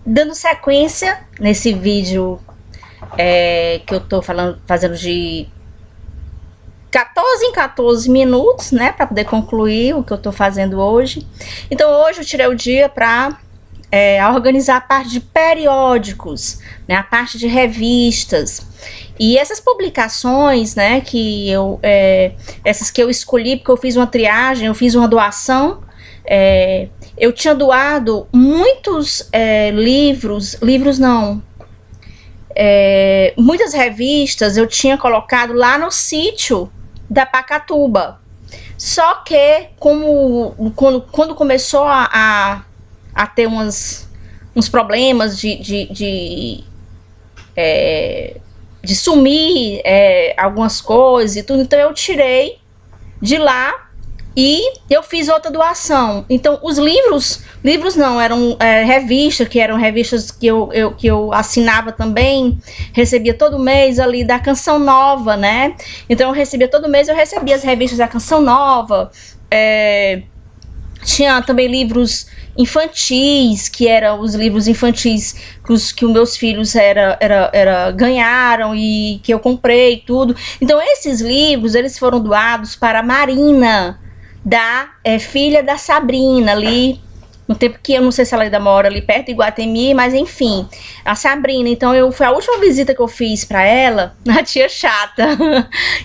Dando sequência nesse vídeo que eu tô fazendo de 14 em 14 minutos, né, para poder concluir o que eu tô fazendo hoje. Então hoje eu tirei o dia para organizar a parte de periódicos, né, a parte de revistas. E essas publicações, né, essas que eu escolhi porque eu fiz uma triagem, eu fiz uma doação. Eu tinha doado muitos muitas revistas eu tinha colocado lá no sítio da Pacatuba. Só que quando começou a ter uns problemas de sumir algumas coisas e tudo, então eu tirei de lá e eu fiz outra doação. Então os livros não, eram revistas, que eram revistas que eu assinava também, recebia todo mês ali da Canção Nova, né? Então eu recebia todo mês, eu recebia as revistas da Canção Nova. Tinha também livros infantis, que eram os livros infantis que os meus filhos ganharam e que eu comprei tudo. Então esses livros, eles foram doados para a Marina, filha da Sabrina, ali no tempo que eu não sei se ela ainda mora ali perto de Iguatemi, mas enfim, a Sabrina. Então foi a última visita que eu fiz para ela, a tia chata.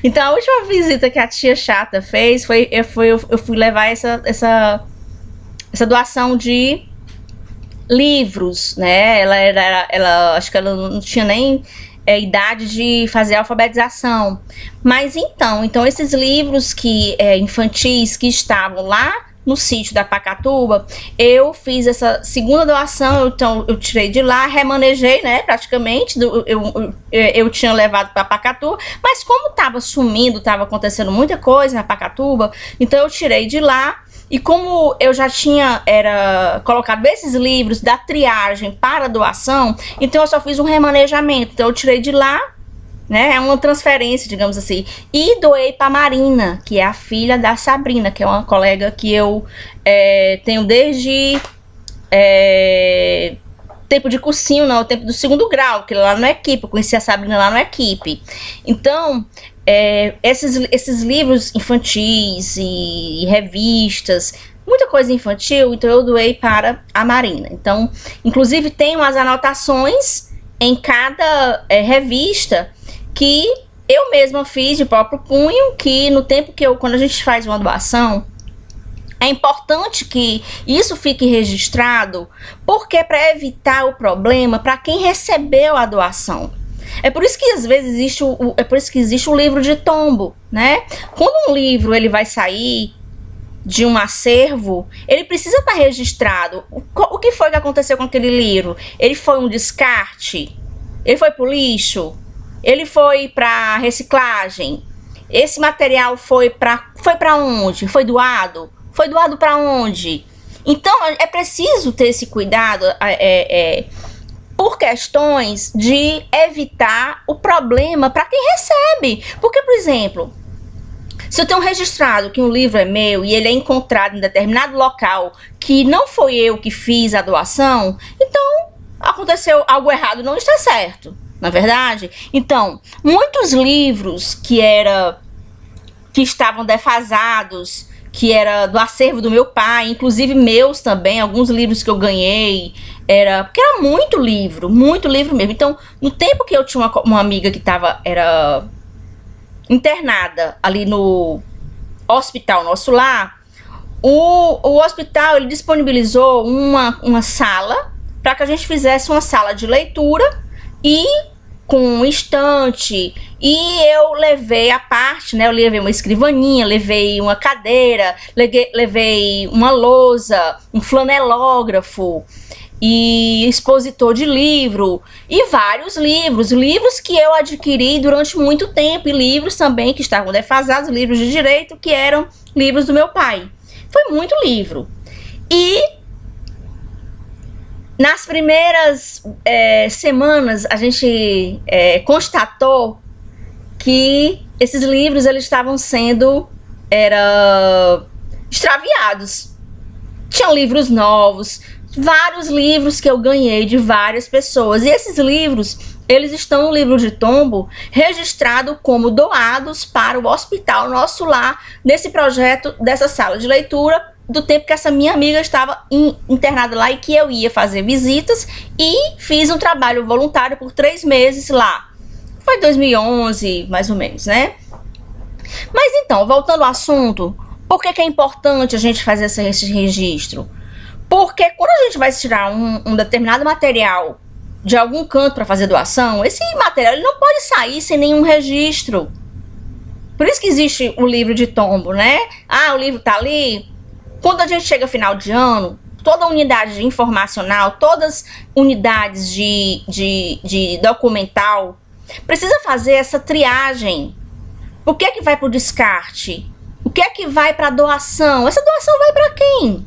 Então a última visita que a tia chata fez eu fui levar essa doação de livros, né? Ela acho que ela não tinha nem idade de fazer alfabetização. Mas então esses livros infantis que estavam lá no sítio da Pacatuba, eu fiz essa segunda doação. Então eu tirei de lá, remanejei, né, praticamente. Eu tinha levado para Pacatuba, mas como estava sumindo, estava acontecendo muita coisa na Pacatuba, então eu tirei de lá. E como eu já tinha colocado esses livros da triagem para doação, então eu só fiz um remanejamento. Então eu tirei de lá, né, é uma transferência, digamos assim, e doei para Marina, que é a filha da Sabrina, que é uma colega que eu tenho desde tempo de cursinho, não, tempo do 2º grau, que lá no equipe, eu conheci a Sabrina lá no equipe. Então esses livros infantis e revistas, muita coisa infantil, então eu doei para a Marina. Então, inclusive tem umas anotações em cada revista que eu mesma fiz de próprio punho, que no tempo quando a gente faz uma doação, é importante que isso fique registrado, porque para evitar o problema para quem recebeu a doação. É por isso que às vezes existe o livro de tombo, né? Quando um livro ele vai sair de um acervo, ele precisa estar registrado. O que foi que aconteceu com aquele livro? Ele foi um descarte? Ele foi pro lixo? Ele foi para reciclagem? Esse material foi para onde? Foi doado? Foi doado para onde? Então é preciso ter esse cuidado por questões de evitar o problema para quem recebe. Porque, por exemplo, se eu tenho registrado que um livro é meu e ele é encontrado em determinado local que não foi eu que fiz a doação, então aconteceu algo errado, não está certo, na verdade. Então, muitos livros que estavam defasados, que era do acervo do meu pai, inclusive meus também, alguns livros que eu ganhei, porque era muito livro mesmo. Então, no tempo que eu tinha uma amiga que era internada ali no hospital nosso lá, o hospital ele disponibilizou uma sala para que a gente fizesse uma sala de leitura e com um estante, e eu levei a parte, né? Eu levei uma escrivaninha, levei uma cadeira, levei uma lousa, um flanelógrafo e expositor de livro, e vários livros que eu adquiri durante muito tempo, e livros também que estavam defasados, livros de direito que eram livros do meu pai. Foi muito livro. E nas primeiras semanas a gente constatou que esses livros eles estavam sendo extraviados. Tinha livros novos, vários livros que eu ganhei de várias pessoas. E esses livros, eles estão no livro de tombo registrado como doados para o Hospital Nosso Lar, nesse projeto dessa sala de leitura, do tempo que essa minha amiga estava internada lá e que eu ia fazer visitas, e fiz um trabalho voluntário por 3 meses lá. Foi 2011, mais ou menos, né? Mas então, voltando ao assunto, por que é importante a gente fazer esse registro? Porque quando a gente vai tirar um determinado material de algum canto para fazer doação, esse material ele não pode sair sem nenhum registro. Por isso que existe o livro de tombo, né? Ah, o livro tá ali. Quando a gente chega final de ano, toda unidade informacional, todas unidades de documental, precisa fazer essa triagem. O que é que vai para o descarte? O que é que vai para doação? Essa doação vai para quem?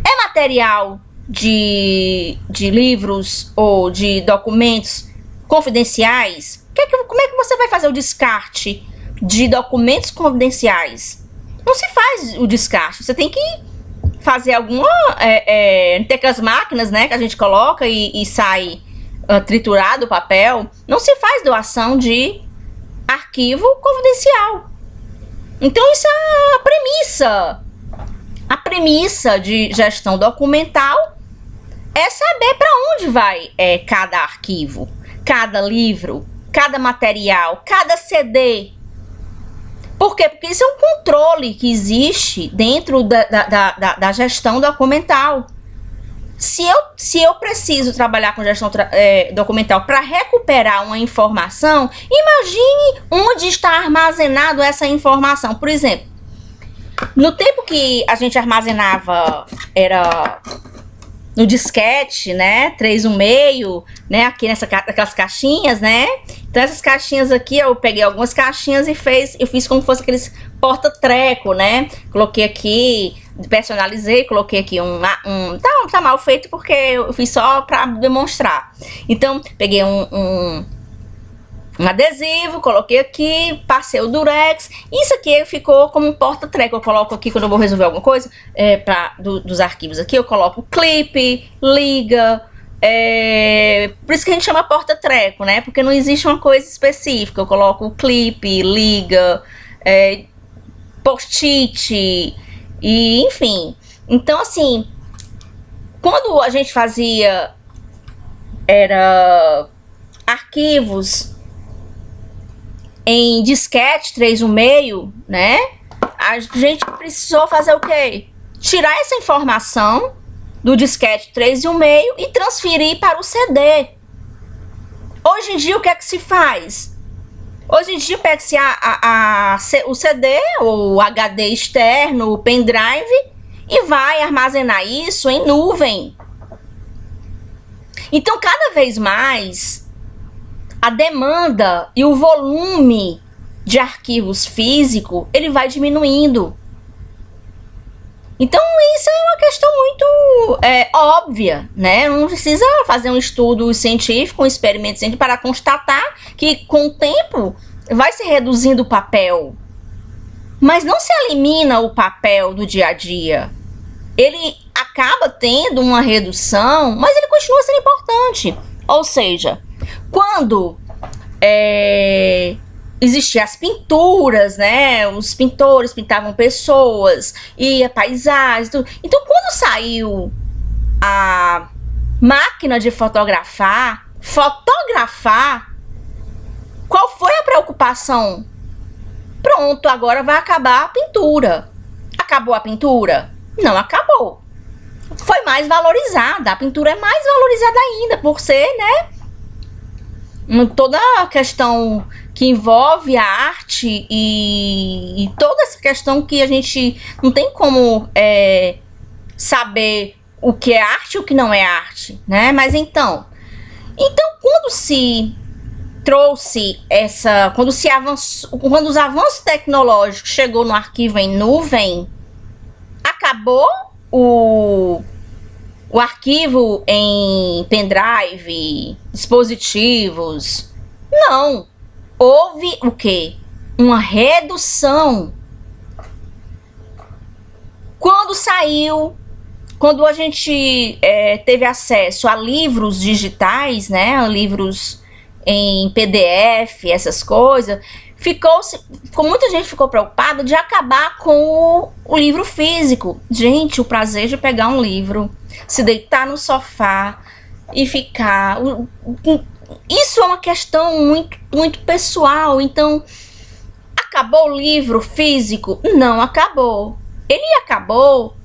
É material de livros ou de documentos confidenciais? Como é que você vai fazer o descarte de documentos confidenciais? Não se faz o descarte, você tem que fazer alguma... tem aquelas máquinas, né, que a gente coloca e sai triturado o papel. Não se faz doação de arquivo confidencial. Então isso é a premissa. A premissa de gestão documental é saber para onde vai cada arquivo, cada livro, cada material, cada CD. Por quê? Porque isso é um controle que existe dentro da gestão documental. Se eu preciso trabalhar com gestão documental para recuperar uma informação, imagine onde está armazenado essa informação. Por exemplo, no tempo que a gente armazenava, era no disquete, né, 3,5, né, aqui naquelas caixinhas, né. Então essas caixinhas aqui, eu peguei algumas caixinhas e eu fiz como se fosse aqueles porta-treco, né. Coloquei aqui, personalizei, coloquei aqui tá mal feito porque eu fiz só para demonstrar. Então peguei um adesivo, coloquei aqui, passei o durex. Isso aqui ficou como um porta-treco. Eu coloco aqui quando eu vou resolver alguma coisa dos arquivos aqui, eu coloco clipe, liga. Por isso que a gente chama porta-treco, né? Porque não existe uma coisa específica. Eu coloco clipe, liga, post-it, e enfim. Então assim, quando a gente fazia arquivos em disquete 3,5, né? A gente precisou fazer o quê? Tirar essa informação do disquete 3,5 e transferir para o CD. Hoje em dia, o que é que se faz? Hoje em dia, pega-se o CD, ou o HD externo, o pendrive, e vai armazenar isso em nuvem. Então, cada vez mais, a demanda e o volume de arquivos físicos, ele vai diminuindo. Então isso é uma questão muito óbvia, né? Não precisa fazer um estudo científico, um experimento científico para constatar que com o tempo vai se reduzindo o papel. Mas não se elimina o papel do dia a dia. Ele acaba tendo uma redução, mas ele continua sendo importante. Ou seja, quando existiam as pinturas, né? Os pintores pintavam pessoas e paisagens, tudo. Então, quando saiu a máquina de fotografar, qual foi a preocupação? Pronto, agora vai acabar a pintura. Acabou a pintura? Não acabou. Foi mais valorizada. A pintura é mais valorizada ainda por ser, né? Toda a questão que envolve a arte e toda essa questão que a gente não tem como saber o que é arte e o que não é arte, né? Mas então quando se trouxe quando os avanços tecnológicos chegou no arquivo em nuvem, acabou o arquivo em pendrive, dispositivos. Não. Houve o quê? Uma redução. Quando saiu, quando a gente teve acesso a livros digitais, né, a livros em PDF, essas coisas, muita gente ficou preocupada de acabar com o livro físico. Gente, o prazer de pegar um livro, se deitar no sofá e ficar... Isso é uma questão muito, muito pessoal. Então, acabou o livro físico? Não acabou. Ele acabou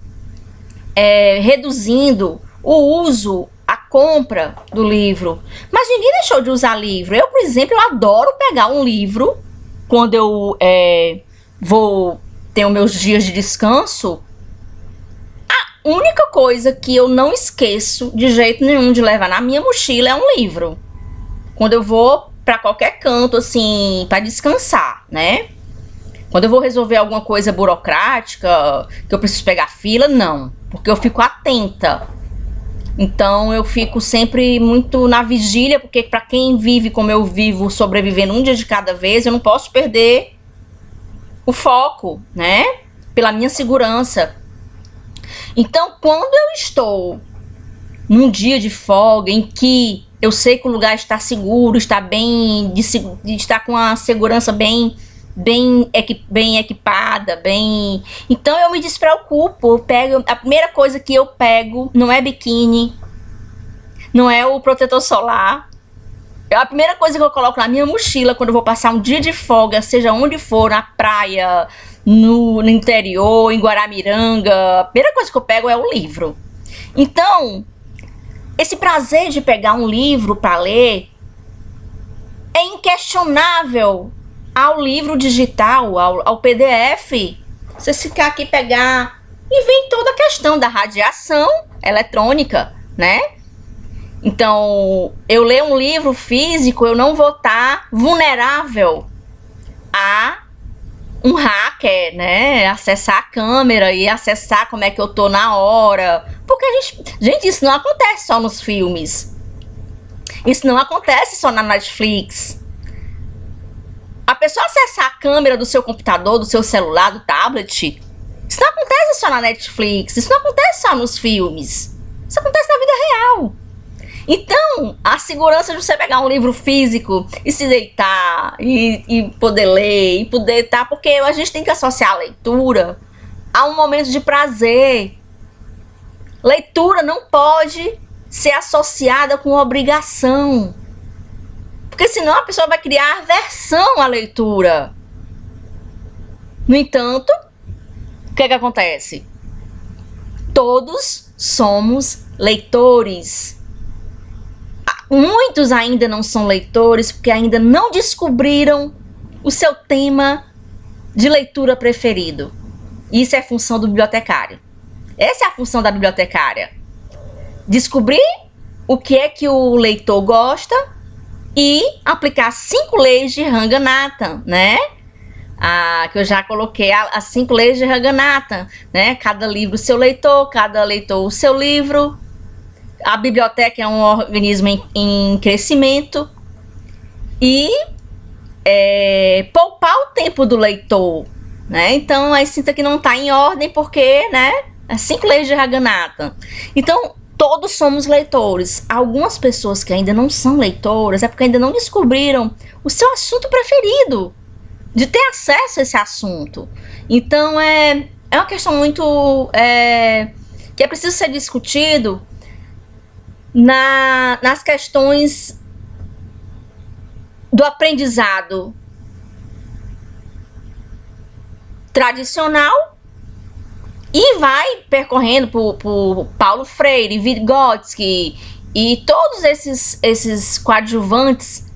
reduzindo o uso, a compra do livro. Mas ninguém deixou de usar livro. Eu, por exemplo, eu adoro pegar um livro quando eu vou ter os meus dias de descanso. A única coisa que eu não esqueço de jeito nenhum de levar na minha mochila é um livro. Quando eu vou para qualquer canto, assim, para descansar, né? Quando eu vou resolver alguma coisa burocrática, que eu preciso pegar fila, não. Porque eu fico atenta. Então eu fico sempre muito na vigília, porque para quem vive como eu vivo, sobrevivendo um dia de cada vez, eu não posso perder o foco, né? Pela minha segurança. Então, quando eu estou num dia de folga em que eu sei que o lugar está seguro, está bem, está com a segurança bem equipada, então eu me despreocupo. A primeira coisa que eu pego não é biquíni, não é o protetor solar. A primeira coisa que eu coloco na minha mochila quando eu vou passar um dia de folga, seja onde for, na praia, no interior, em Guaramiranga, a primeira coisa que eu pego é o livro. Então, esse prazer de pegar um livro para ler é inquestionável ao livro digital, ao PDF. Você ficar aqui pegar, e vem toda a questão da radiação eletrônica, né? Então, eu ler um livro físico, eu não vou estar vulnerável a um hacker, né? Acessar a câmera e acessar como é que eu tô na hora. Porque gente, isso não acontece só nos filmes. Isso não acontece só na Netflix. A pessoa acessar a câmera do seu computador, do seu celular, do tablet, isso não acontece só na Netflix, isso não acontece só nos filmes. Isso acontece na vida real. Então, a segurança de você pegar um livro físico e se deitar e poder ler, e poder estar... Porque a gente tem que associar a leitura a um momento de prazer. Leitura não pode ser associada com obrigação. Porque senão a pessoa vai criar aversão à leitura. No entanto, o que acontece? Todos somos leitores. Muitos ainda não são leitores porque ainda não descobriram o seu tema de leitura preferido. Isso é função do bibliotecário. Essa é a função da bibliotecária. Descobrir o que é que o leitor gosta e aplicar 5 leis de Ranganathan, né? Que eu já coloquei as 5 leis de Ranganathan, né? Cada livro o seu leitor, cada leitor o seu livro. A biblioteca é um organismo em crescimento e poupar o tempo do leitor, né? Então, aí sinta que não está em ordem porque, né? As 5 leis de Ranganathan. Então, todos somos leitores. Algumas pessoas que ainda não são leitoras é porque ainda não descobriram o seu assunto preferido, de ter acesso a esse assunto. Então, é uma questão muito... que é preciso ser discutido nas questões do aprendizado tradicional e vai percorrendo por Paulo Freire, Vygotsky e todos esses coadjuvantes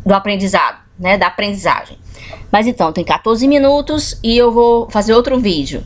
do aprendizado, né, da aprendizagem. Mas então, tem 14 minutos e eu vou fazer outro vídeo.